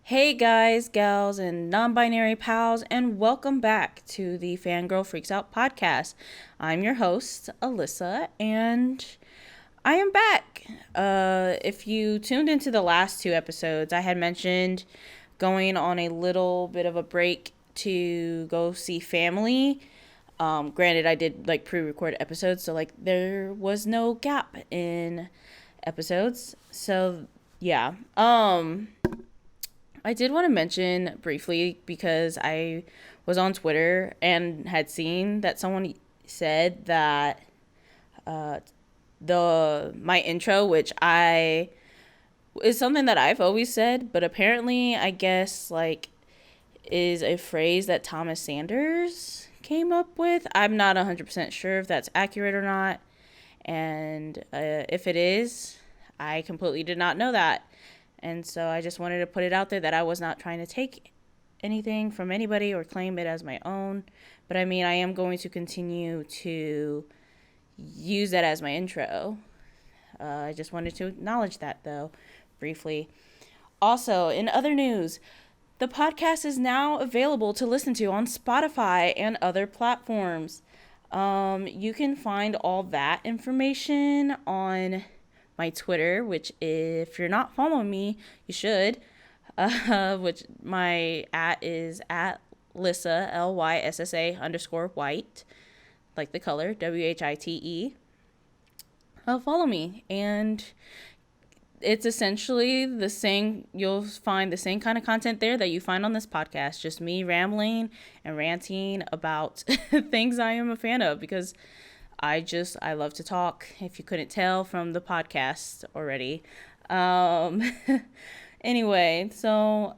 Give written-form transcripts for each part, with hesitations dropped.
Hey guys, gals, and non-binary pals, and welcome back to the Fangirl Freaks Out Podcast. I'm your host, Alyssa, and I am back. If you tuned into the last two episodes, I had mentioned going on a little bit of a break to go see family. Granted, I did like pre-record episodes, so like there was no gap in episodes. So yeah. I did want to mention briefly because I was on Twitter and had seen that someone said that the my intro, which I is something that I've always said, but apparently I guess like is a phrase that Thomas Sanders came up with. I'm not 100% sure if that's accurate or not, and if it is, I completely did not know that. And so I just wanted to put it out there that I was not trying to take anything from anybody or claim it as my own. But I mean, I am going to continue to use that as my intro. I just wanted to acknowledge that, though, briefly. Also, in other news, the podcast is now available to listen to on Spotify and other platforms. You can find all that information on my Twitter, which if you're not following me, you should. Which my at is at Lyssa, Lyssa _white, like the color, WHITE. Follow me, and it's essentially the same. You'll find the same kind of content there that you find on this podcast. Just me rambling and ranting about things I am a fan of because I love to talk, if you couldn't tell from the podcast already. Anyway, so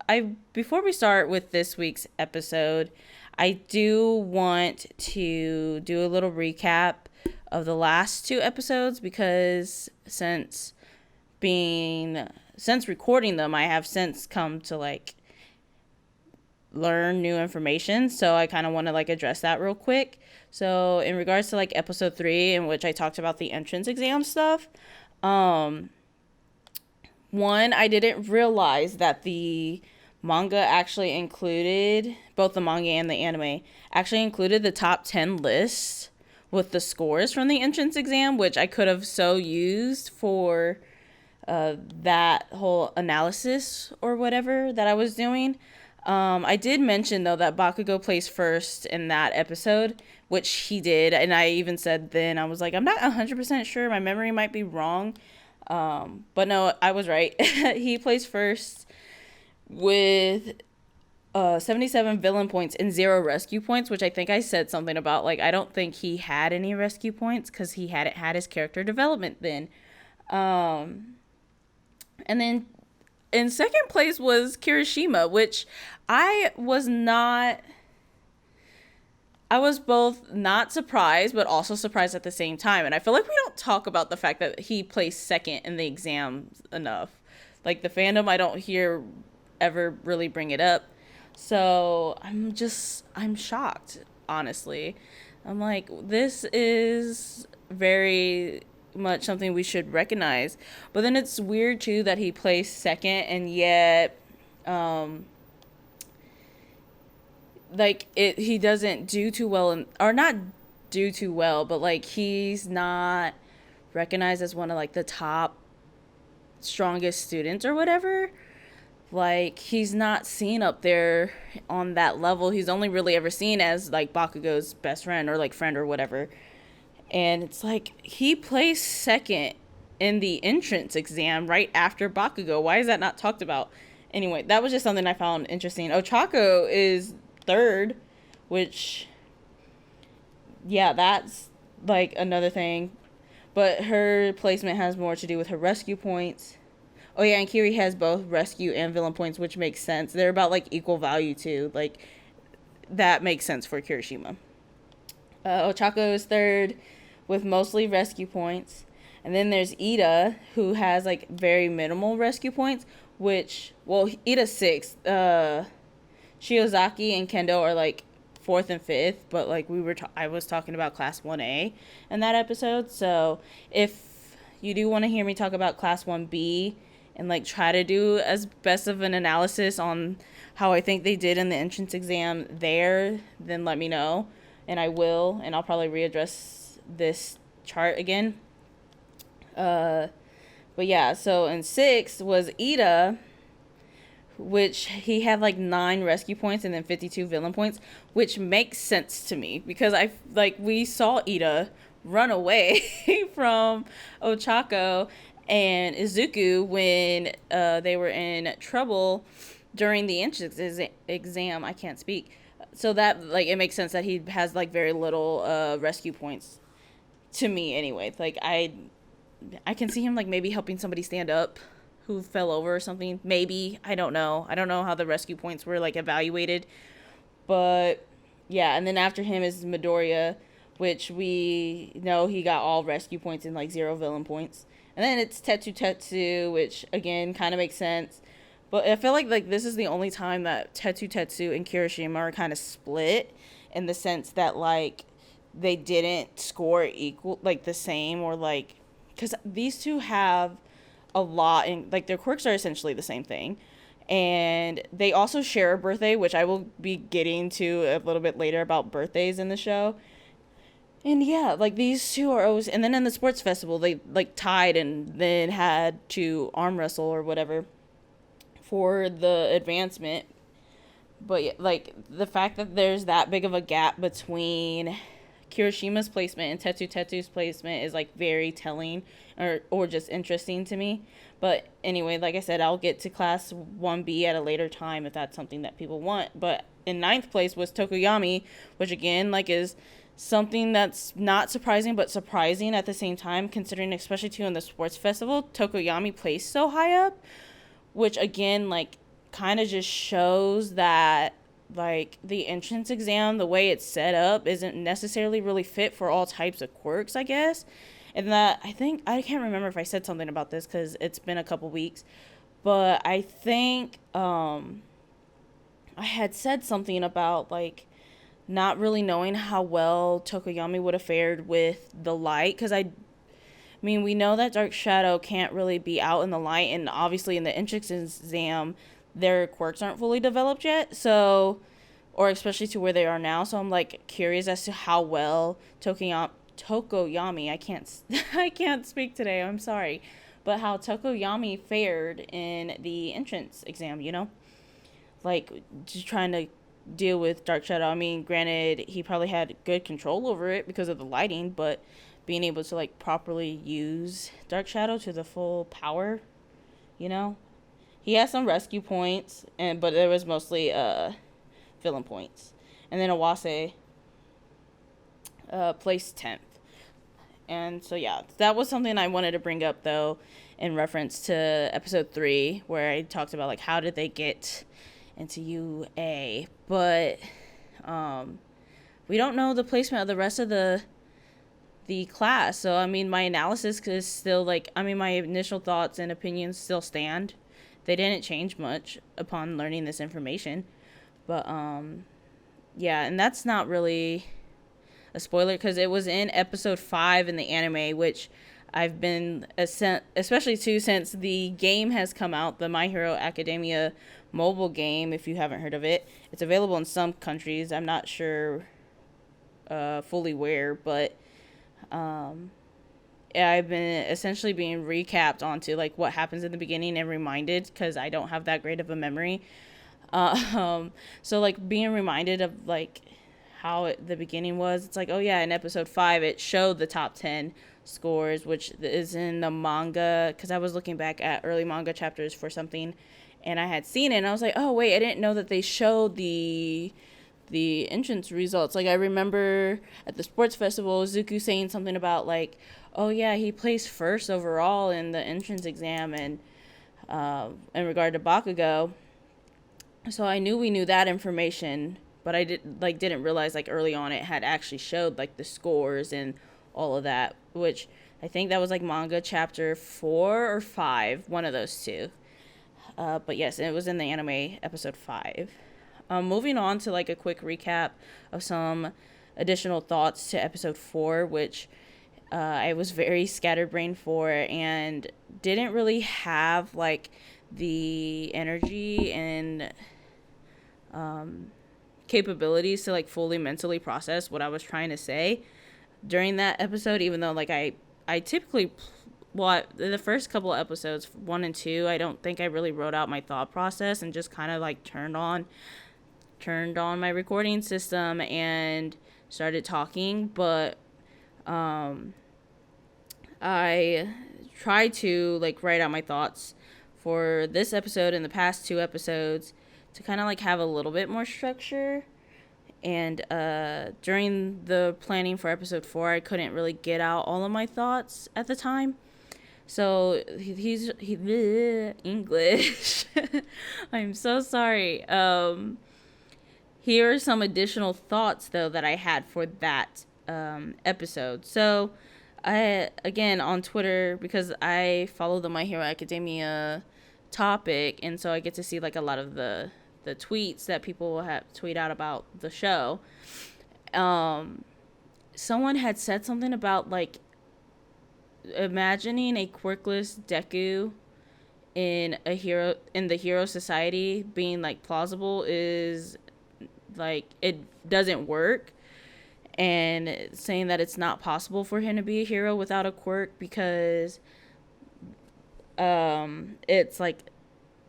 before we start with this week's episode, I do want to do a little recap of the last two episodes because since recording them, I have since come to like learn new information, so I kind of want to like address that real quick. So in regards to like episode 3, in which I talked about the entrance exam stuff, one, I didn't realize that the manga actually included, both the manga and the anime actually included the top 10 lists with the scores from the entrance exam, which I could have so used for that whole analysis or whatever that I was doing. I did mention, though, that Bakugo placed first in that episode, which he did. And I even said then, I was like, I'm not 100% sure. My memory might be wrong. But no, I was right. He placed first with 77 villain points and 0 rescue points, which I think I said something about. Like, I don't think he had any rescue points because he hadn't had his character development then. And then in second place was Kirishima, which I was both not surprised, but also surprised at the same time. And I feel like we don't talk about the fact that he placed second in the exams enough. Like the fandom, I don't hear ever really bring it up. So I'm shocked, honestly. I'm like, this is very much something we should recognize. But then it's weird too that he placed second and yet he doesn't do too well, or not do too well, but like he's not recognized as one of like the top strongest students or whatever. Like he's not seen up there on that level. He's only really ever seen as like Bakugo's best friend or like friend or whatever. And it's like he placed second in the entrance exam right after Bakugo. Why is that not talked about? Anyway, that was just something I found interesting. Ochako is third, which, yeah, that's like another thing. But her placement has more to do with her rescue points. Oh yeah, and Kiri has both rescue and villain points, which makes sense. They're about like equal value too. Like that makes sense for Kirishima. Ochako is third with mostly rescue points. And then there's Ida, who has like very minimal rescue points, which, well, Ida's sixth. Shiozaki and Kendo are like 4th and 5th, but like I was talking about class 1A in that episode. So if you do want to hear me talk about class 1B and like try to do as best of an analysis on how I think they did in the entrance exam there, then let me know, and I will, and I'll probably readdress this chart again. But yeah, so in 6 was Ida, which he had like 9 rescue points and then 52 villain points, which makes sense to me because we saw Ida run away from Ochako and Izuku when they were in trouble during the entrance exam. I can't speak. So that, like, it makes sense that he has like very little rescue points to me anyway. Like I can see him like maybe helping somebody stand up who fell over or something. Maybe. I don't know how the rescue points were like evaluated. But yeah, and then after him is Midoriya, which we know he got all rescue points and like 0 villain points. And then it's Tetsu, which again kind of makes sense. But I feel like this is the only time that Tetsu and Kirishima are kind of split, in the sense that like they didn't score equal, like the same, or like, because these two have a lot in, like, their quirks are essentially the same thing, and they also share a birthday, which I will be getting to a little bit later about birthdays in the show. And yeah, like these two are always, and then in the sports festival they like tied and then had to arm wrestle or whatever for the advancement. But yeah, like the fact that there's that big of a gap between Kirishima's placement and Tetsu's placement is like very telling, or just interesting to me. But anyway, like I said, I'll get to class 1B at a later time if that's something that people want. But in 9th place was Tokoyami, which again like is something that's not surprising but surprising at the same time, considering especially too in the sports festival Tokoyami placed so high up, which again like kind of just shows that like the entrance exam, the way it's set up, isn't necessarily really fit for all types of quirks, I guess. And that I can't remember if I said something about this because it's been a couple weeks, but I think I had said something about like not really knowing how well Tokoyami would have fared with the light, because I mean, we know that Dark Shadow can't really be out in the light, and obviously in the entrance exam their quirks aren't fully developed yet, so, or especially to where they are now. So I'm like curious as to how well Tokoyami, I can't speak today, I'm sorry, but how Tokoyami fared in the entrance exam, like just trying to deal with Dark Shadow. I mean, granted, he probably had good control over it because of the lighting, but being able to like properly use Dark Shadow to the full power, he has some rescue points, but there was mostly villain points. And then Awase placed 10th. And so yeah, that was something I wanted to bring up though in reference to episode 3, where I talked about like how did they get into UA, but we don't know the placement of the rest of the class. So I mean, my analysis is still like, I mean, my initial thoughts and opinions still stand. They didn't change much upon learning this information. But yeah, and that's not really a spoiler because it was in episode 5 in the anime, which I've been, especially too, since the game has come out, the My Hero Academia mobile game, if you haven't heard of it. It's available in some countries. I'm not sure fully where, but I've been essentially being recapped onto like what happens in the beginning and reminded, because I don't have that great of a memory. So like being reminded of like how the beginning was. It's like, oh yeah, in episode 5 it showed the top 10 scores, which is in the manga, because I was looking back at early manga chapters for something and I had seen it and I was like, oh wait, I didn't know that they showed the entrance results. Like I remember at the sports festival Zuku saying something about like, oh yeah, he placed first overall in the entrance exam, and in regard to Bakugo. So I knew we knew that information, but I didn't realize like early on it had actually showed like the scores and all of that, which I think that was like manga chapter 4 or 5, one of those two. But yes, it was in the anime episode 5. Moving on to like a quick recap of some additional thoughts to episode 4, which I was very scatterbrained for, and didn't really have like the energy and capabilities to like fully mentally process what I was trying to say during that episode, even though like I typically, the first couple of episodes 1 and 2, I don't think I really wrote out my thought process and just kind of like turned on my recording system and started talking. But I tried to like write out my thoughts for this episode and the past 2 episodes to kind of like have a little bit more structure. And during the planning for episode 4, I couldn't really get out all of my thoughts at the time. So he's English. I'm so sorry. Here are some additional thoughts though that I had for that episode. So I, again, on Twitter, because I follow the My Hero Academia topic, and so I get to see like a lot of the tweets that people will have tweet out about the show. Someone had said something about like imagining a quirkless Deku in the hero society being like plausible is like it doesn't work, and saying that it's not possible for him to be a hero without a quirk because it's like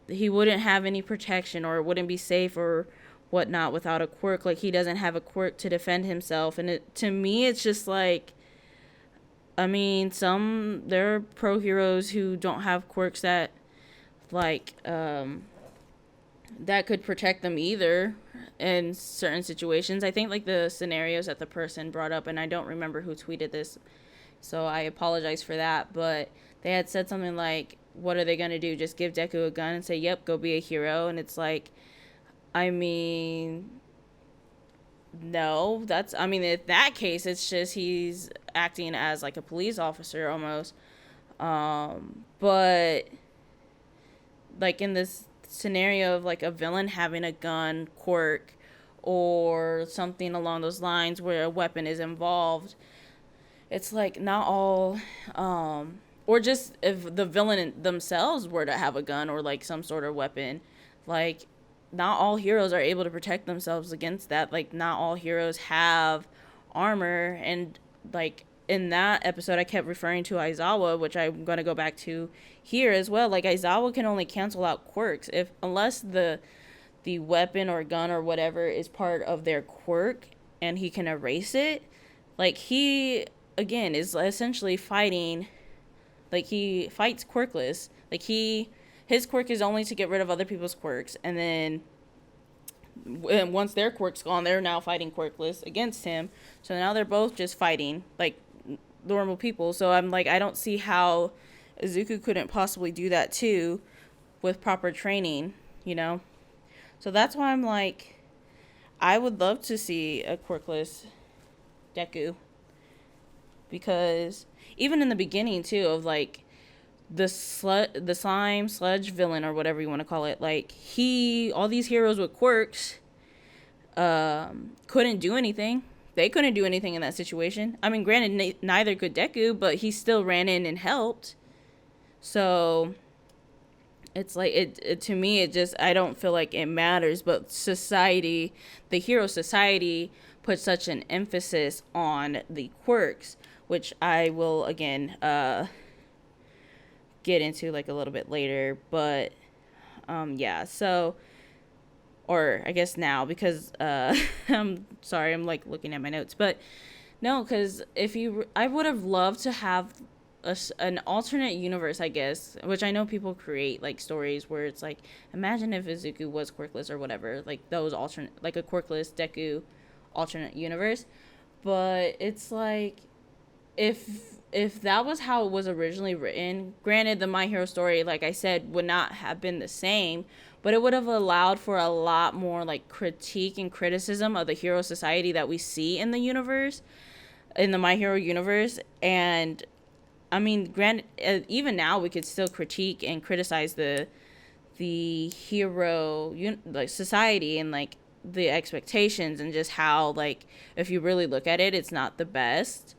he wouldn't have any protection or wouldn't be safe or whatnot without a quirk. Like he doesn't have a quirk to defend himself. And to me, it's just like, I mean, there are pro heroes who don't have quirks that like that could protect them either in certain situations. I think like the scenarios that the person brought up, and I don't remember who tweeted this, so I apologize for that, but they had said something like, what are they going to do? Just give Deku a gun and say, yep, go be a hero? And it's like, I mean, no, in that case, it's just he's acting as like a police officer almost. But like in this scenario of like a villain having a gun quirk or something along those lines where a weapon is involved, it's like not all, or just if the villain themselves were to have a gun or like some sort of weapon, like not all heroes are able to protect themselves against that. Like not all heroes have armor. And like in that episode, I kept referring to Aizawa, which I'm going to go back to here as well. Like Aizawa can only cancel out quirks unless the weapon or gun or whatever is part of their quirk and he can erase it. Like he, again, is essentially fighting. Like he fights quirkless. Like his quirk is only to get rid of other people's quirks, and then once their quirk's gone, they're now fighting quirkless against him. So now they're both just fighting like normal people. So I'm like, I don't see how Izuku couldn't possibly do that too with proper training, you know? So that's why I'm like, I would love to see a quirkless Deku, because even in the beginning too of like the slime sludge villain or whatever you want to call it, like all these heroes with quirks couldn't do anything. They couldn't do anything in that situation. I mean, granted, neither could Deku, but he still ran in and helped. So it's like it to me, it just, I don't feel like it matters. But society, the hero society, put such an emphasis on the quirks, which I will again get into like a little bit later. But yeah, so, or I guess now, because I'm sorry, I'm like looking at my notes, but no, because I would have loved to have an alternate universe, I guess, which I know people create like stories where it's like, imagine if Izuku was quirkless or whatever, like those alternate, like a quirkless Deku alternate universe. But it's like, if that was how it was originally written, granted the My Hero story, like I said, would not have been the same, but it would have allowed for a lot more like critique and criticism of the hero society that we see in the universe, in the My Hero universe. And I mean, granted, even now we could still critique and criticize the hero like society and like the expectations, and just how, like, if you really look at it, it's not the best.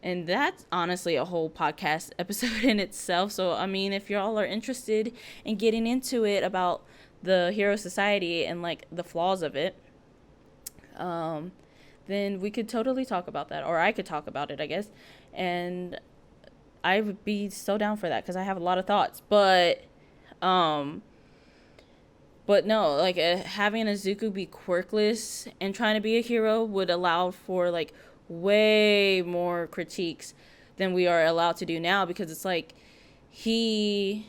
And that's honestly a whole podcast episode in itself. So, I mean, if y'all are interested in getting into it about the Hero Society and, like, the flaws of it, then we could totally talk about that. Or I could talk about it, I guess. And I would be so down for that because I have a lot of thoughts. But no, like, having Izuku be quirkless and trying to be a hero would allow for, like, way more critiques than we are allowed to do now, because it's like he's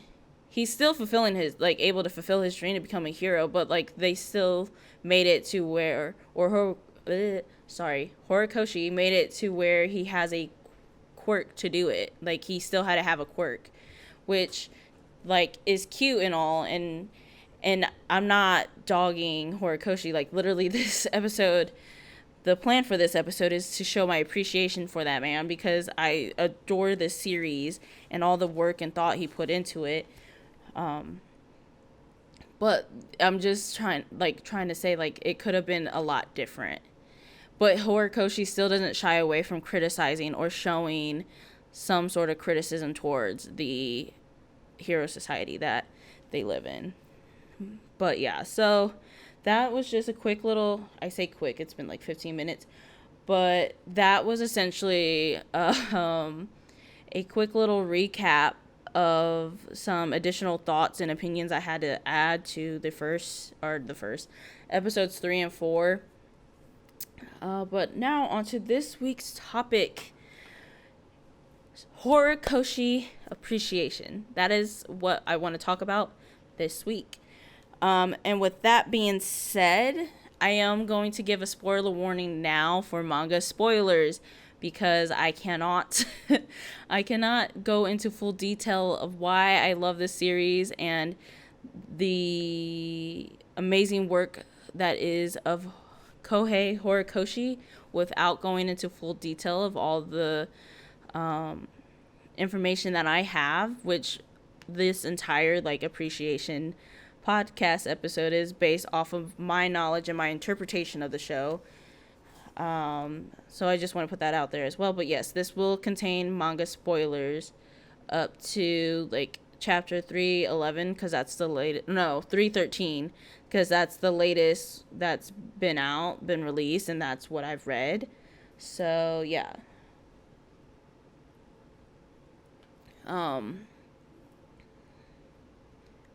still fulfilling his, like, able to fulfill his dream to become a hero, but, like, they still made it to where, Horikoshi made it to where he has a quirk to do it. Like, he still had to have a quirk, which, like, is cute and all, and I'm not dogging Horikoshi. Like, literally, this episode, the plan for this episode is to show my appreciation for that man, because I adore this series and all the work and thought he put into it. But I'm just trying to say, like, it could have been a lot different. But Horikoshi still doesn't shy away from criticizing or showing some sort of criticism towards the Hero Society that they live in. But yeah, so that was just a quick little, I say quick, it's been like 15 minutes, but that was essentially a quick little recap of some additional thoughts and opinions I had to add to the first episodes 3 and 4. But now onto this week's topic: Horikoshi Appreciation. That is what I want to talk about this week. And with that being said, I am going to give a spoiler warning now for manga spoilers, because I cannot go into full detail of why I love this series and the amazing work that is of Kohei Horikoshi without going into full detail of all the information that I have, which this entire, like, appreciation podcast episode is based off of my knowledge and my interpretation of the show. So I just want to put that out there as well. But yes, this will contain manga spoilers up to, like, chapter 311, because that's the latest. No, 313, because that's the latest that's been released, and that's what I've read. So yeah.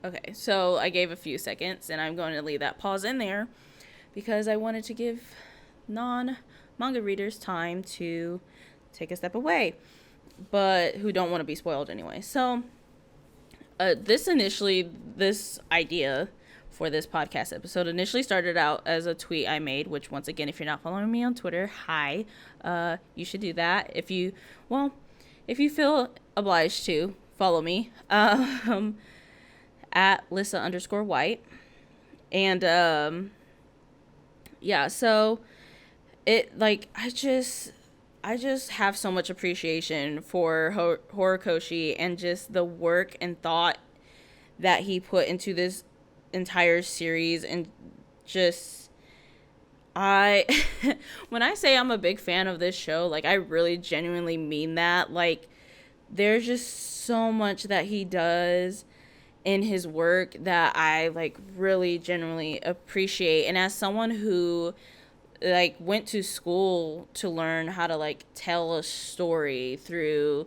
Okay, so I gave a few seconds, and I'm going to leave that pause in there because I wanted to give non-manga readers time to take a step away, but who don't want to be spoiled anyway. So, this idea for this podcast episode initially started out as a tweet I made, which, once again, if you're not following me on Twitter, hi, you should do that. If you feel obliged to, follow me. At Lissa_White. And yeah, so it, like, I just have so much appreciation for Horikoshi and just the work and thought that he put into this entire series. And just, when I say I'm a big fan of this show, like, I really genuinely mean that. Like, there's just so much that he does in his work that I, like, really genuinely appreciate. And as someone who, like, went to school to learn how to, like, tell a story through,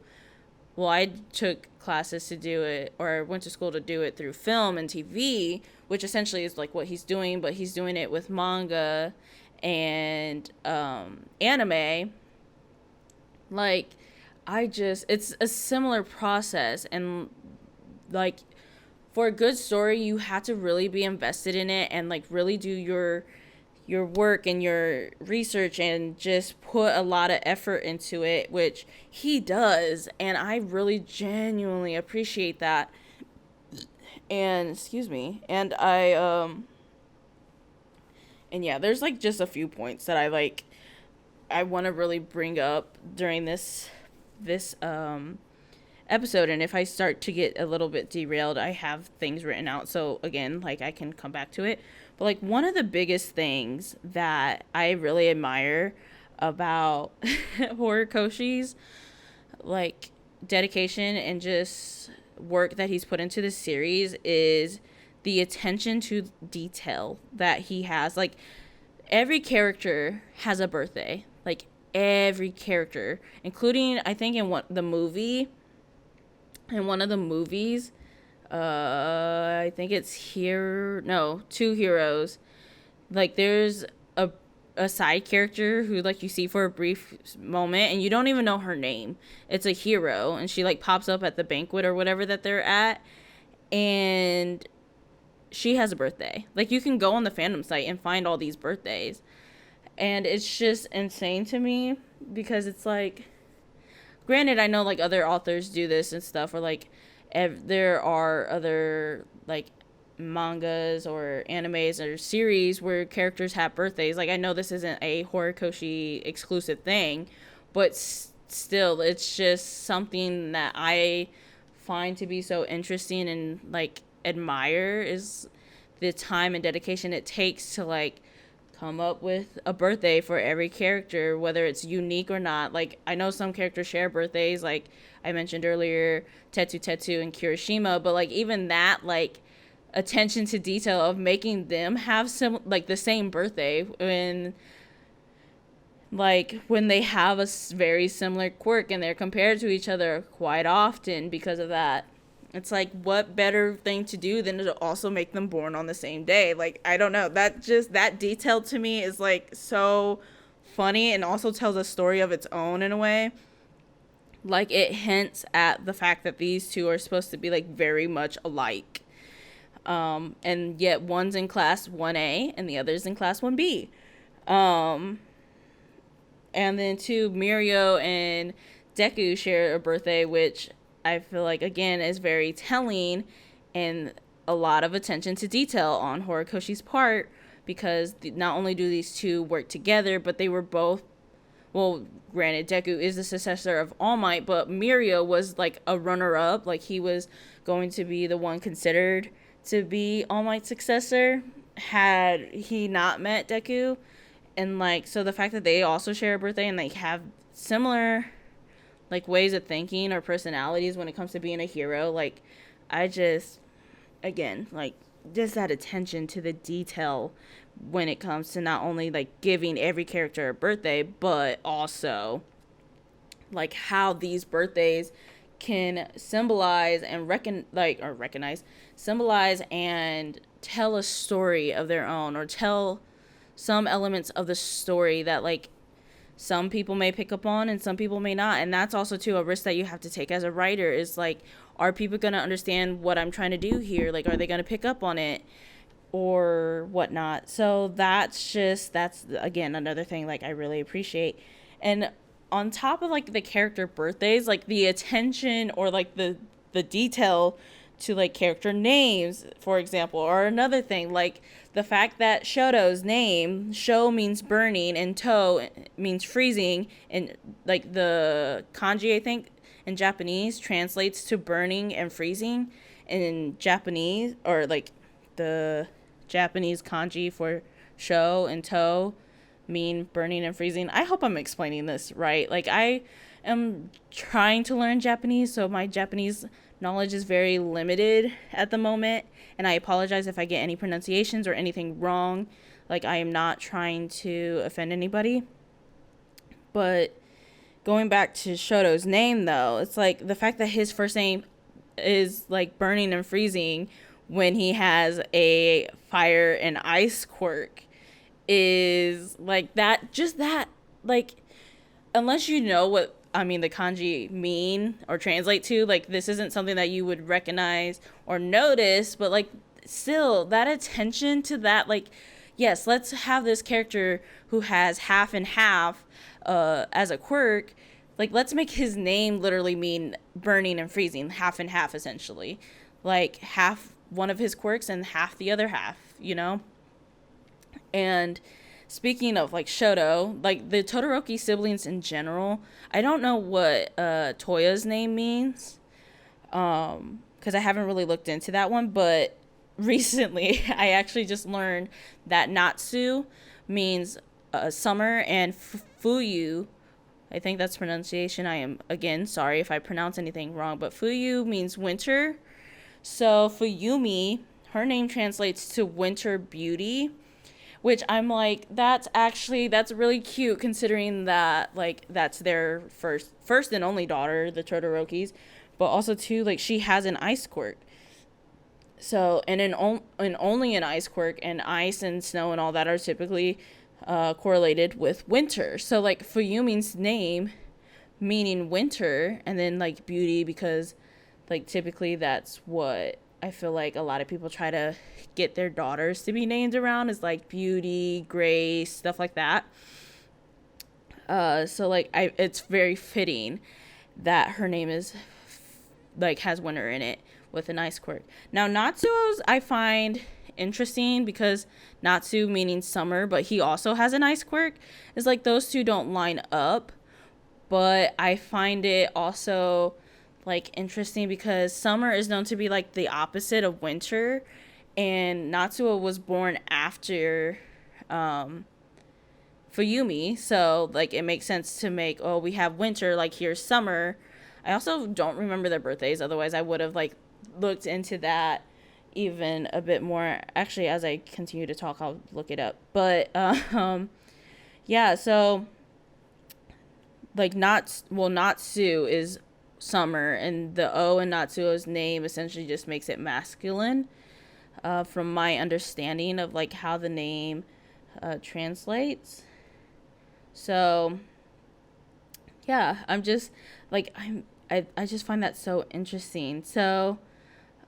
well, I took classes to do it, or went to school to do it through film and TV, which essentially is, like, what he's doing, but he's doing it with manga and anime. Like, it's a similar process. And, like, for a good story, you have to really be invested in it and, like, really do your work and your research and just put a lot of effort into it, which he does. And I really genuinely appreciate that. And, excuse me. And and yeah, there's, like, just a few points that I want to really bring up during this episode. And if I start to get a little bit derailed, I have things written out, so again, like, I can come back to it. But, like, one of the biggest things that I really admire about Horikoshi's like dedication and just work that he's put into the series is the attention to detail that he has. Like, every character has a birthday. Like, every character, including, I think, in one of the movies, I think it's Two Heroes. Like, there's a side character who, like, you see for a brief moment and you don't even know her name. It's a hero, and she, like, pops up at the banquet or whatever that they're at, and she has a birthday. Like, you can go on the fandom site and find all these birthdays, and it's just insane to me because it's like, granted, I know, like, other authors do this and stuff, or, like, there are other, like, mangas or animes or series where characters have birthdays. Like, I know this isn't a Horikoshi exclusive thing, but still, it's just something that I find to be so interesting and, like, admire, is the time and dedication it takes to, like, come up with a birthday for every character, whether it's unique or not. Like, I know some characters share birthdays, like I mentioned earlier, Tetsu and Kirishima, but, like, even that, like, attention to detail of making them have the same birthday when they have a very similar quirk and they're compared to each other quite often because of that. It's like, what better thing to do than to also make them born on the same day? Like, I don't know, that detail to me is, like, so funny, and also tells a story of its own in a way. Like, it hints at the fact that these two are supposed to be, like, very much alike. And yet one's in class 1A and the other's in class 1B. And then two, Mirio and Deku share a birthday, which I feel like, again, is very telling and a lot of attention to detail on Horikoshi's part, because not only do these two work together, but they were both, well, granted, Deku is the successor of All Might, but Mirio was, like, a runner-up. Like, he was going to be the one considered to be All Might's successor had he not met Deku. And, like, so the fact that they also share a birthday and, like, have similar, like, ways of thinking or personalities when it comes to being a hero, like, I just, again, like, just that attention to the detail when it comes to not only, like, giving every character a birthday, but also, like, how these birthdays can symbolize and symbolize and tell a story of their own, or tell some elements of the story that, like, some people may pick up on and some people may not. And that's also, too, a risk that you have to take as a writer, is, like, are people going to understand what I'm trying to do here? Like, are they going to pick up on it or whatnot? So that's again, another thing, like, I really appreciate. And on top of, like, the character birthdays, like, the attention or, like, the detail to, like, character names, for example, or another thing, like, the fact that Shoto's name, Sho means burning and To means freezing, and, like, the kanji, I think, in Japanese translates to burning and freezing in Japanese, or, like, the Japanese kanji for Sho and To mean burning and freezing. I hope I'm explaining this right. Like, I am trying to learn Japanese, so my Japanese knowledge is very limited at the moment, and I apologize if I get any pronunciations or anything wrong. Like, I am not trying to offend anybody. But going back to Shoto's name, though, it's like the fact that his first name is, like, burning and freezing when he has a fire and ice quirk is, like, like, unless you know what, I mean, the kanji mean or translate to, like, this isn't something that you would recognize or notice, but, like, still, that attention to that, like, yes, let's have this character who has half and half as a quirk, like, let's make his name literally mean burning and freezing, half and half, essentially, like, half one of his quirks and half the other half, you know? And speaking of, like, Shoto, like, the Todoroki siblings in general, I don't know what Toya's name means, because I haven't really looked into that one, but recently I actually just learned that Natsu means summer, and Fuyu I think that's pronunciation. I am, again, sorry if I pronounce anything wrong, but Fuyu means winter. So Fuyumi, her name translates to winter beauty, which I'm like, that's really cute considering that, like, that's their first and only daughter, the Todorokis, but also too, like, she has an ice quirk. So, and only an ice quirk, and ice and snow and all that are typically correlated with winter. So, like, Fuyumi's name meaning winter, and then, like, beauty, because, like, typically that's what I feel like a lot of people try to get their daughters to be named around, is like beauty, grace, stuff like that. So like it's very fitting that her name is like has winter in it with a nice quirk. Now Natsuo's I find interesting because Natsu meaning summer, but he also has a nice quirk. It's like those two don't line up, but I find it also like interesting because summer is known to be like the opposite of winter, and Natsuo was born after Fuyumi, so like it makes sense to make, oh, we have winter, like here's summer. I also don't remember their birthdays, otherwise I would have like looked into that even a bit more. Actually, as I continue to talk, I'll look it up. But yeah, so like Natsu is summer, and the O in Natsuo's name essentially just makes it masculine, from my understanding of like how the name translates. So yeah, I'm just like I just find that so interesting. So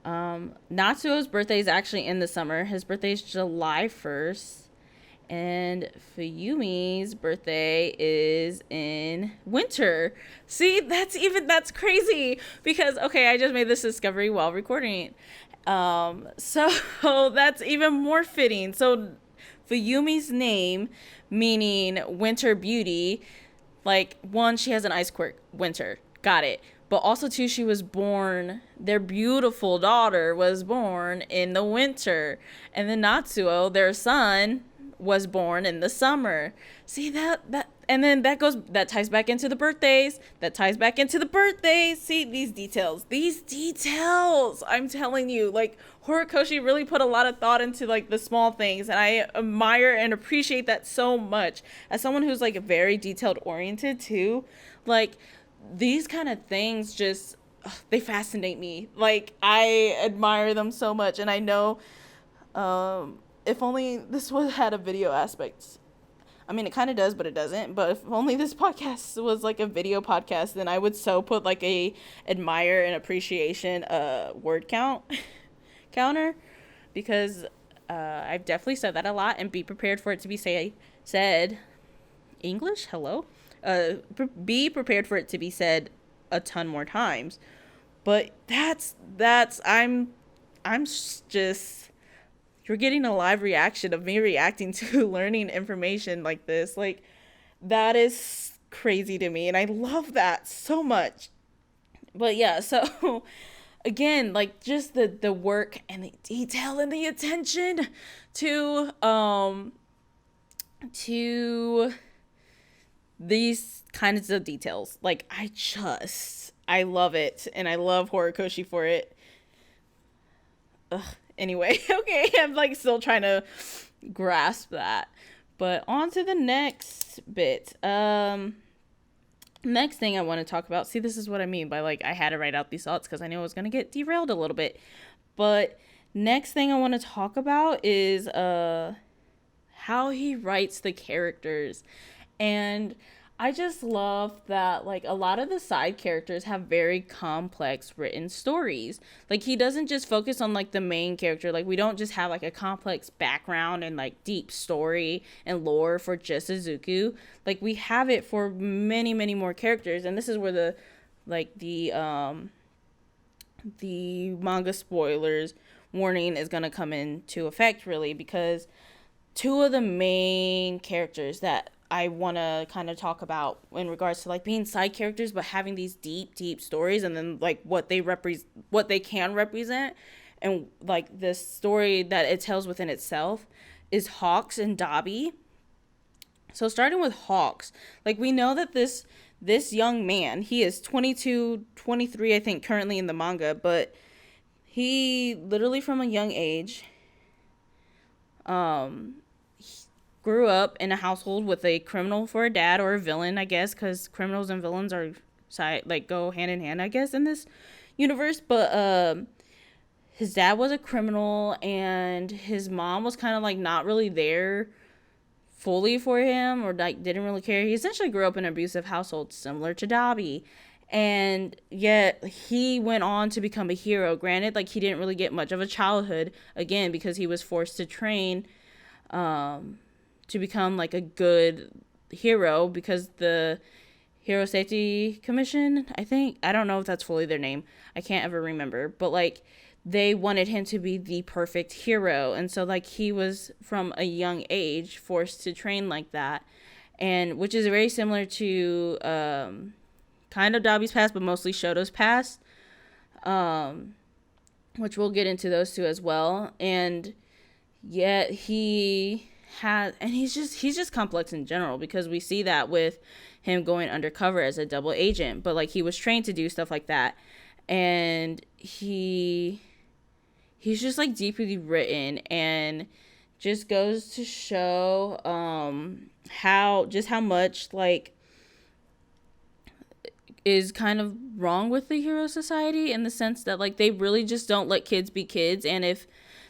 Natsuo's birthday is actually in the summer. His birthday is July 1st. And Fuyumi's birthday is in winter. See, that's crazy. Because, okay, I just made this discovery while recording it. So that's even more fitting. So Fuyumi's name, meaning winter beauty, like, one, she has an ice quirk, winter. Got it. But also, too, she was born, their beautiful daughter was born in the winter. And then Natsuo, their son, was born in the summer. See that and then that ties back into the birthdays. See, these details, I'm telling you, like, Horikoshi really put a lot of thought into like the small things, and I admire and appreciate that so much. As someone who's like very detailed oriented too, like these kind of things just they fascinate me. Like, I admire them so much, and I know if only this had a video aspect. I mean, it kind of does, but it doesn't. But if only this podcast was like a video podcast, then I would so put like a admire and appreciation word counter, because I've definitely said that a lot, and be prepared for it to be said. English, hello. Be prepared for it to be said a ton more times. But that's I'm just. You're getting a live reaction of me reacting to learning information like this. Like, that is crazy to me, and I love that so much. But yeah, so again, like, just the work and the detail and the attention to these kinds of details. Like, I love it, and I love Horikoshi for it. Ugh. Anyway, okay, I'm like still trying to grasp that. But on to the next bit. Next thing I want to talk about. See, this is what I mean by like I had to write out these thoughts because I knew I was going to get derailed a little bit. But next thing I want to talk about is how he writes the characters. And I just love that, like, a lot of the side characters have very complex written stories. Like, he doesn't just focus on, like, the main character. Like, we don't just have, like, a complex background and, like, deep story and lore for just Izuku. Like, we have it for many, many more characters. And this is where the manga spoilers warning is going to come into effect, really, because two of the main characters that I want to kind of talk about in regards to like being side characters but having these deep stories, and then like what they can represent, and like the story that it tells within itself, is Hawks and Dabi. So starting with Hawks, like we know that this young man, he is 22, 23, I think, currently in the manga, but he literally from a young age grew up in a household with a criminal for a dad, or a villain, I guess, because criminals and villains are go hand in hand, I guess, in this universe. But his dad was a criminal, and his mom was kind of like not really there fully for him, or like didn't really care. He essentially grew up in an abusive household, similar to Dobby. And yet he went on to become a hero. Granted, like, he didn't really get much of a childhood, again, because he was forced to train to become like a good hero, because the Hero Safety Commission, I don't know if that's fully their name, I can't ever remember, but like they wanted him to be the perfect hero, and so like he was from a young age forced to train like that, and which is very similar to kind of Dobby's past, but mostly Shoto's past, which we'll get into those two as well. And yet he's just complex in general, because we see that with him going undercover as a double agent, but like he was trained to do stuff like that, and he's just like deeply written, and just goes to show how much like is kind of wrong with the Hero Society, in the sense that like they really just don't let kids be kids, and if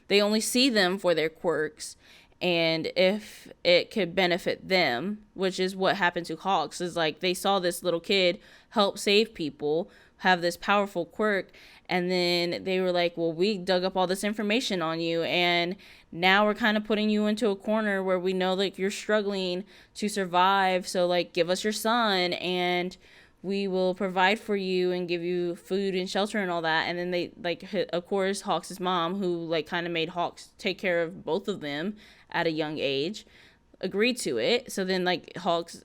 they only see them for their quirks, and if it could benefit them, which is what happened to Hawks, is like they saw this little kid help save people, have this powerful quirk, and then they were like, well, we dug up all this information on you, and now we're kind of putting you into a corner where we know like you're struggling to survive, so like give us your son and we will provide for you and give you food and shelter and all that. And then they, like, of course, Hawks' mom, who, like, kind of made Hawks take care of both of them at a young age, agreed to it. So then, like, Hawks,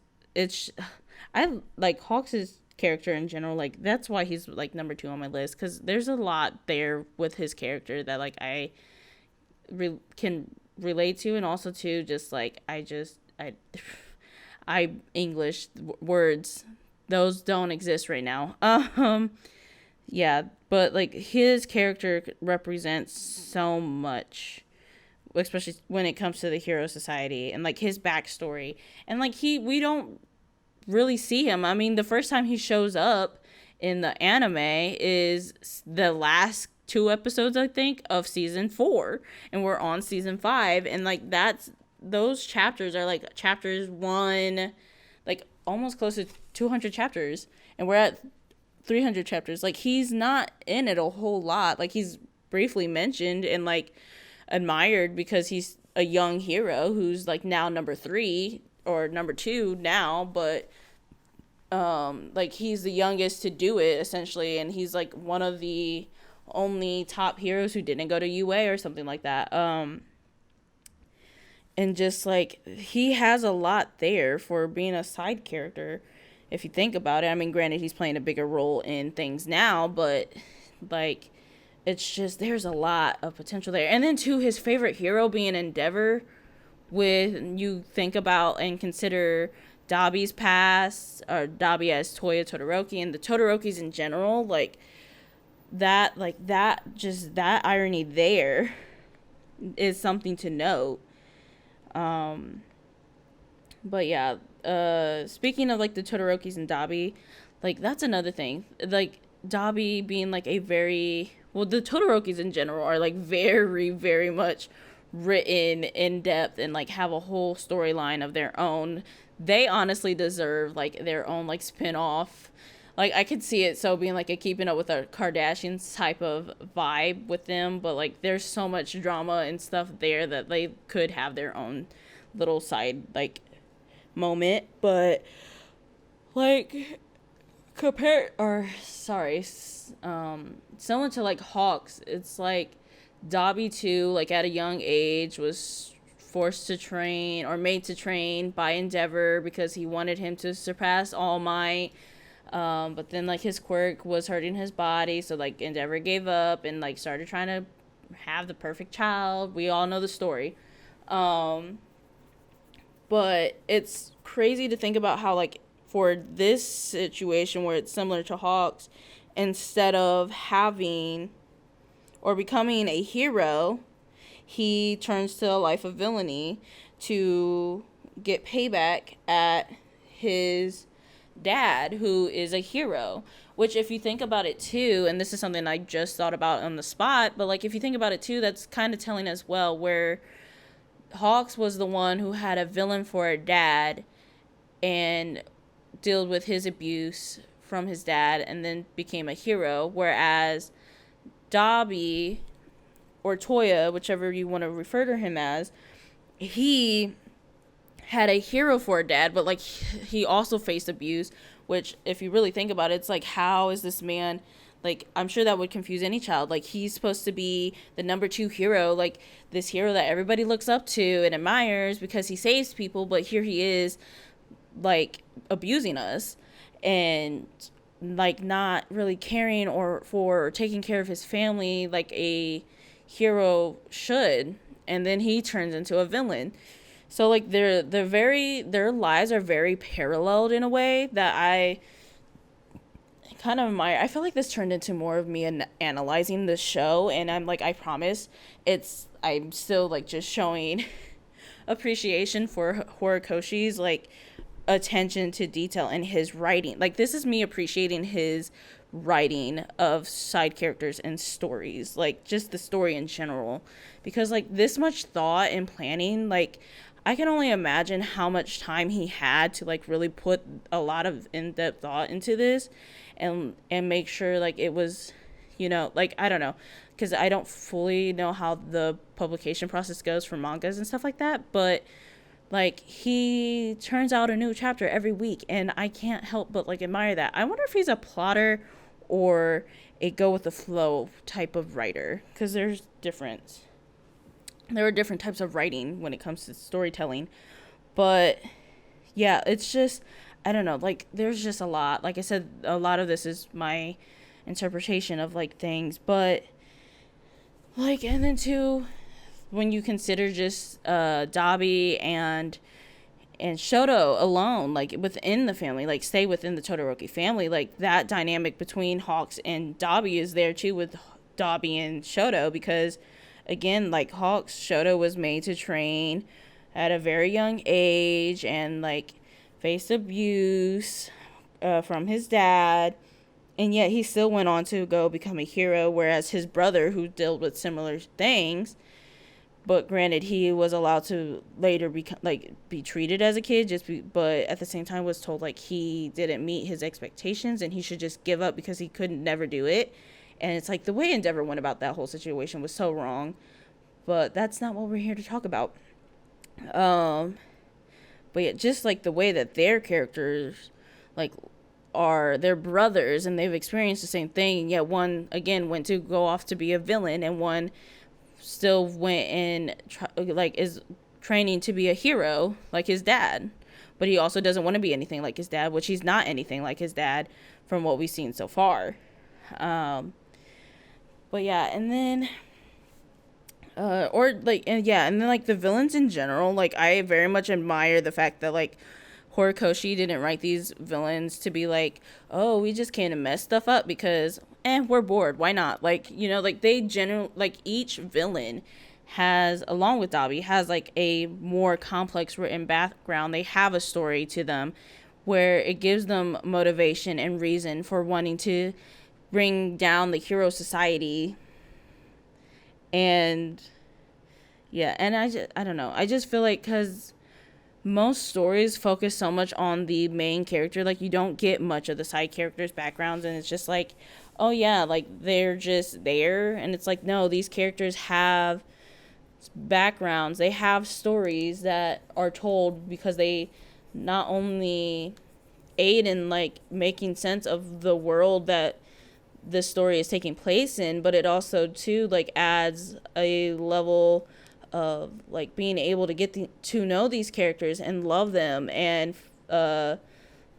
I like Hawks' character in general. Like, that's why he's, like, number 2 on my list, because there's a lot there with his character that, like, I can relate to, and also, too, just, like, I English words, those don't exist right now. Yeah, but like his character represents so much, especially when it comes to the Hero Society, and like his backstory, and like we don't really see him. I mean, the first time he shows up in the anime is the last 2 episodes, I think, of season 4, and we're on season 5, and like those chapters are like chapters 1, like almost close to 200 chapters, and we're at 300 chapters. Like, he's not in it a whole lot. Like, he's briefly mentioned and like admired because he's a young hero who's like now number 3 or number 2 now, but like he's the youngest to do it essentially, and he's like one of the only top heroes who didn't go to UA or something like that. And just, like, he has a lot there for being a side character, if you think about it. I mean, granted, he's playing a bigger role in things now, but, like, it's just, there's a lot of potential there. And then, too, his favorite hero being Endeavor, with, you think about and consider Dobby's past, or Dobby as Toya Todoroki, and the Todorokis in general, that irony there is something to note. But yeah, speaking of like the Todorokis and Dobby, like that's another thing. Like Dobby being like the Todorokis in general are like very, very much written in depth and like have a whole storyline of their own. They honestly deserve like their own like spin-off. Like, I could see it so being like a Keeping Up with the Kardashians type of vibe with them, but like there's so much drama and stuff there that they could have their own little side like moment. But like similar to like Hawks, it's like Dobby too, like at a young age was forced to train or made to train by Endeavor because he wanted him to surpass All Might. But then like his quirk was hurting his body, so like Endeavor gave up and like started trying to have the perfect child. We all know the story. But it's crazy to think about how like for this situation where it's similar to Hawks, instead of having or becoming a hero, he turns to a life of villainy to get payback at his dad, who is a hero. Which, if you think about it too, and this is something I just thought about on the spot, but like if you think about it too, that's kind of telling as well, where Hawks was the one who had a villain for a dad and dealt with his abuse from his dad and then became a hero, whereas Dobby, or Toya, whichever you want to refer to him as, he had a hero for a dad, but like he also faced abuse, which if you really think about it, it's like, how is this man, like, I'm sure that would confuse any child. Like, he's supposed to be the number 2 hero, like this hero that everybody looks up to and admires because he saves people, but here he is like abusing us and like not really caring or for taking care of his family like a hero should, and then he turns into a villain. So like their lives are very paralleled in a way that I kind of admire. I feel like this turned into more of me analyzing the show, and I'm like, I promise I'm still like just showing appreciation for Horikoshi's like attention to detail in his writing. Like, this is me appreciating his writing of side characters and stories, like just the story in general, because like this much thought and planning, like I can only imagine how much time he had to like really put a lot of in-depth thought into this and make sure like it was, you know, like I don't know, because I don't fully know how the publication process goes for mangas and stuff like that, but like he turns out a new chapter every week and I can't help but like admire that. I wonder if he's a plotter or a go with the flow type of writer, because there are different types of writing when it comes to storytelling. But yeah, it's just, I don't know, like there's just a lot. Like I said, a lot of this is my interpretation of like things, but like, and then too, when you consider just Dabi and Shoto alone, like within the family, like stay within the Todoroki family, like that dynamic between Hawks and Dabi is there too with Dabi and Shoto, because again, like Hawks, Shoto was made to train at a very young age and like face abuse from his dad, and yet he still went on to go become a hero, whereas his brother, who dealt with similar things, but granted he was allowed to later be treated as a kid, but at the same time was told like he didn't meet his expectations and he should just give up because he couldn't never do it. And it's like the way Endeavor went about that whole situation was so wrong, but that's not what we're here to talk about. But yeah, just like the way that their characters like are their brothers and they've experienced the same thing, and yet one again went to go off to be a villain and one still went and is training to be a hero like his dad, but he also doesn't want to be anything like his dad, which he's not anything like his dad from what we've seen so far. But yeah, and then and then like the villains in general, like I very much admire the fact that like Horikoshi didn't write these villains to be like, oh, we just came to mess stuff up because we're bored, why not? Like, you know, like like each villain has, along with Dabi, has like a more complex written background. They have a story to them where it gives them motivation and reason for wanting to bring down the hero society. And yeah, and I don't know, I just feel like because most stories focus so much on the main character, like you don't get much of the side characters' backgrounds, and it's just like, oh yeah, like they're just there, and it's like, no, these characters have backgrounds, they have stories that are told because they not only aid in like making sense of the world that this story is taking place in, but it also too like adds a level of like being able to get to know these characters and love them and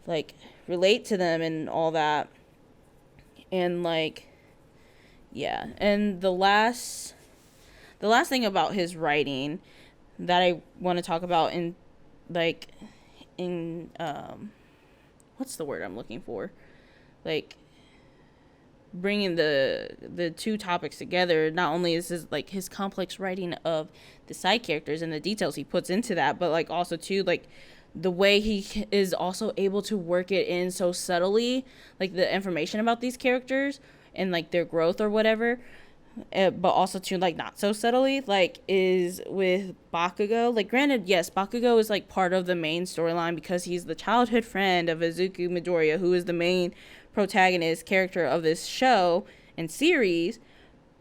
like relate to them and all that. And like yeah, and the last thing about his writing that I want to talk about in what's the word I'm looking for? Like, bringing the two topics together. Not only is his like his complex writing of the side characters and the details he puts into that, but like also too like the way he is also able to work it in so subtly, like the information about these characters and like their growth or whatever, but also too like not so subtly, like is with Bakugo. Like granted, yes, Bakugo is like part of the main storyline because he's the childhood friend of Izuku Midoriya, who is the main protagonist character of this show and series.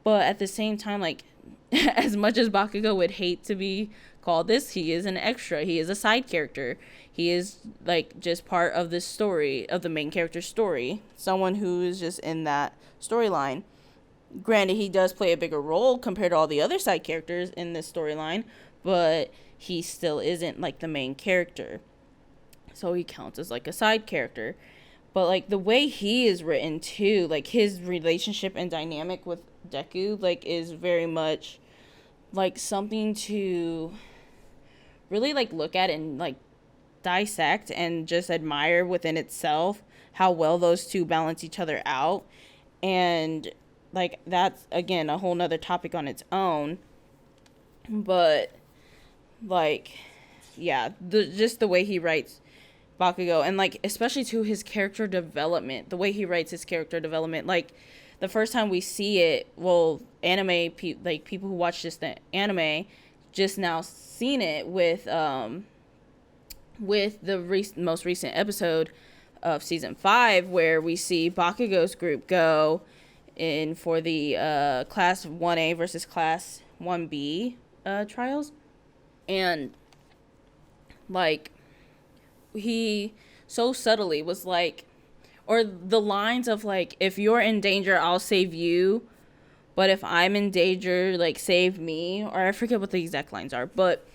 But at the same time, like as much as Bakugo would hate to be called this, he is an extra, he is a side character, he is like just part of this story, of the main character's story, someone who is just in that storyline. Granted, he does play a bigger role compared to all the other side characters in this storyline, but he still isn't like the main character, so he counts as like a side character. But like the way he is written too, like his relationship and dynamic with Deku like is very much like something to really like look at and like dissect and just admire within itself, how well those two balance each other out. And like that's again a whole nother topic on its own. But like yeah, just the way he writes Bakugo, and like especially to his character development, the way he writes his character development, like the first time we see it, well, like people who watch just the anime just now seen it with the most recent episode of season 5, where we see Bakugo's group go in for the class 1A versus class 1B trials. And like he so subtly was like, or the lines of like, if you're in danger, I'll save you, but if I'm in danger, like save me, or I forget what the exact lines are, but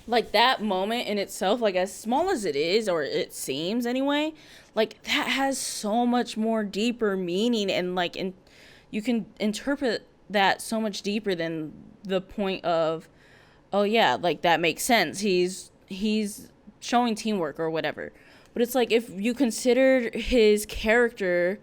like that moment in itself, like as small as it is, or it seems anyway, like that has so much more deeper meaning, and like you can interpret that so much deeper than the point of, oh yeah, like that makes sense, he's showing teamwork or whatever. But it's like if you consider his character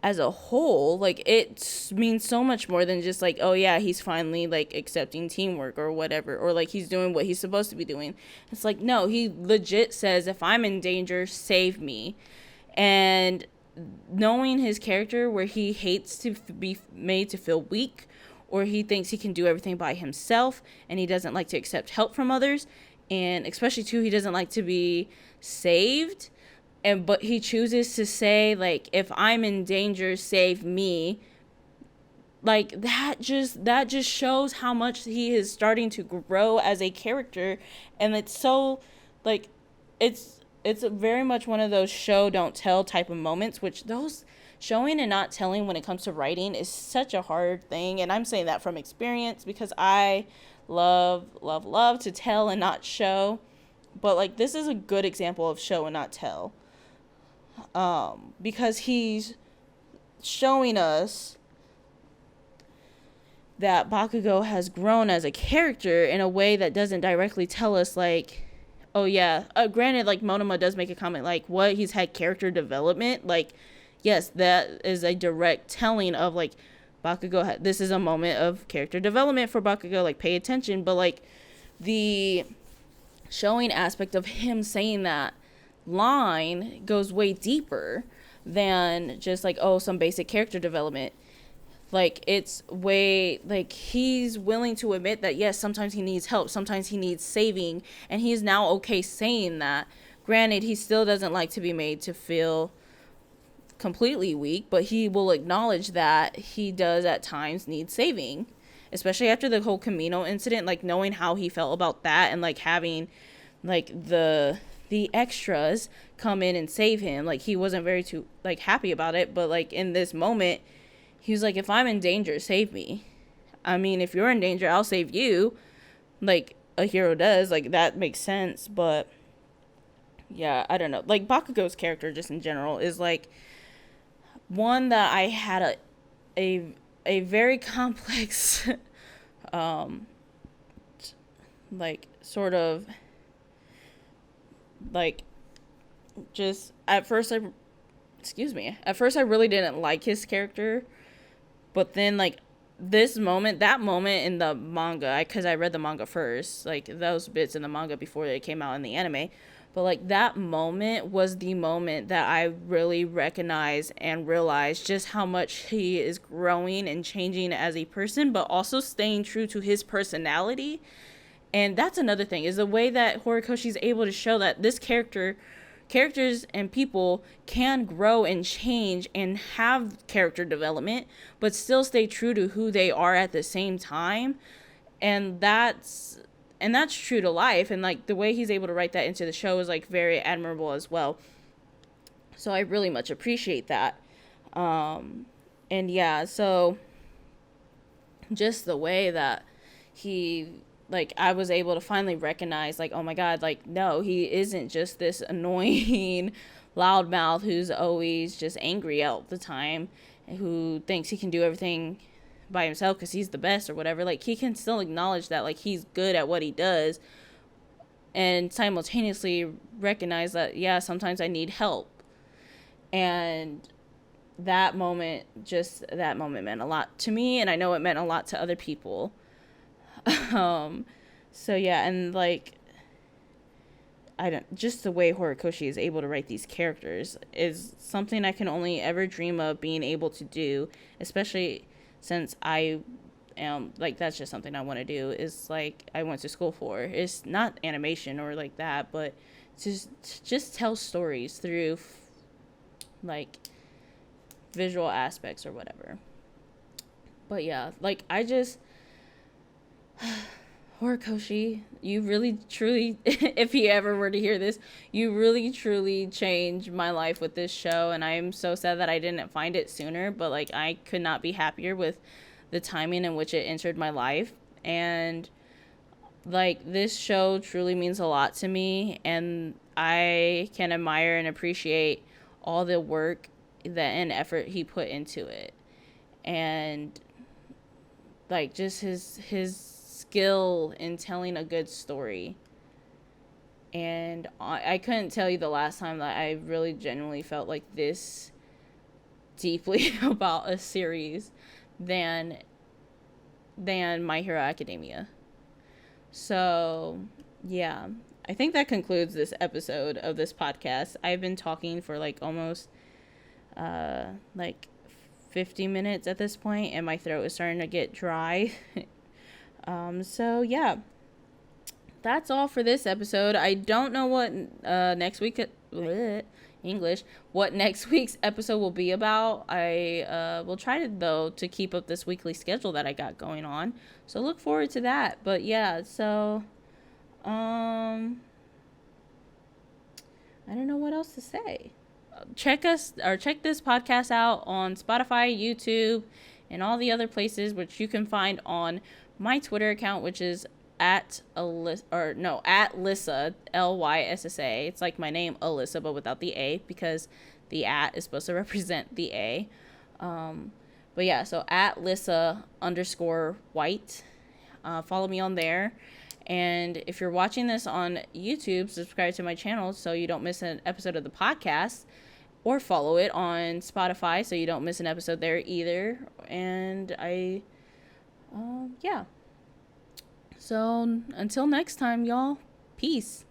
as a whole, like it means so much more than just like, oh yeah, he's finally like accepting teamwork or whatever, or like he's doing what he's supposed to be doing. It's like, no, he legit says, if I'm in danger, save me. And knowing his character, where he hates to be made to feel weak, or he thinks he can do everything by himself, and he doesn't like to accept help from others, and especially too, he doesn't like to be saved, but he chooses to say like, if I'm in danger, save me. Like that just shows how much he is starting to grow as a character. And it's so like it's very much one of those show don't tell type of moments, which those showing and not telling when it comes to writing is such a hard thing. And I'm saying that from experience, because I love to tell and not show. But like this is a good example of show and not tell, because he's showing us that Bakugo has grown as a character in a way that doesn't directly tell us like, oh yeah, granted, like Monoma does make a comment like, what, he's had character development, like yes, that is a direct telling of like Bakugo, this is a moment of character development for Bakugo, like pay attention. But like the showing aspect of him saying that line goes way deeper than just like, oh, some basic character development. Like it's way, like he's willing to admit that yes, sometimes he needs help, sometimes he needs saving, and he's now okay saying that. Granted, he still doesn't like to be made to feel completely weak, but he will acknowledge that he does at times need saving, especially after the whole Camino incident, like knowing how he felt about that, and like having like the extras come in and save him. Like he wasn't very too like happy about it, but like in this moment he was like, if I'm in danger, save me. I mean, if you're in danger, I'll save you, like a hero does. Like that makes sense. But yeah, I don't know, like Bakugo's character just in general is like one that I had a very complex like sort of like just at first I really didn't like his character, but then like that moment in the manga, because I read the manga first, like those bits in the manga before they came out in the anime, but like that moment was the moment that I really recognized and realized just how much he is growing and changing as a person, but also staying true to his personality. And that's another thing, is the way that Horikoshi is able to show that characters and people can grow and change and have character development, but still stay true to who they are at the same time. And that's true to life. And like the way he's able to write that into the show is like very admirable as well. So I really much appreciate that. And yeah, so just the way that he, like, I was able to finally recognize, like, oh my god, like, no, he isn't just this annoying loudmouth who's always just angry all the time, who thinks he can do everything by himself because he's the best or whatever. Like, he can still acknowledge that, like, he's good at what he does, and simultaneously recognize that, yeah, sometimes I need help. And that moment meant a lot to me, and I know it meant a lot to other people. So yeah, and like, just the way Horikoshi is able to write these characters is something I can only ever dream of being able to do, especially since I am, like, that's just something I want to do, is like, I went to school for. It's not animation or like that, but just tell stories through like visual aspects or whatever. But yeah, like, I just Horikoshi, you really truly, if he ever were to hear this, you really truly changed my life with this show, and I'm so sad that I didn't find it sooner, but like, I could not be happier with the timing in which it entered my life. And like, this show truly means a lot to me, and I can admire and appreciate all the work and effort he put into it, and like, just his skill in telling a good story. And I couldn't tell you the last time that I really genuinely felt like this deeply about a series than My Hero Academia. So yeah, I think that concludes this episode of this podcast. I've been talking for like almost like 50 minutes at this point, and my throat is starting to get dry. So yeah, that's all for this episode. I don't know what next week's episode will be about. I will try to keep up this weekly schedule that I got going on. So look forward to that. But yeah, so I don't know what else to say. Check this podcast out on Spotify, YouTube, and all the other places, which you can find on my Twitter account, which is at Lissa, Lyssa. It's like my name, Alyssa, but without the A, because the at is supposed to represent the A. But yeah, so at Lyssa_white. Follow me on there. And if you're watching this on YouTube, subscribe to my channel so you don't miss an episode of the podcast, or follow it on Spotify so you don't miss an episode there either. And yeah. So until next time, y'all, peace.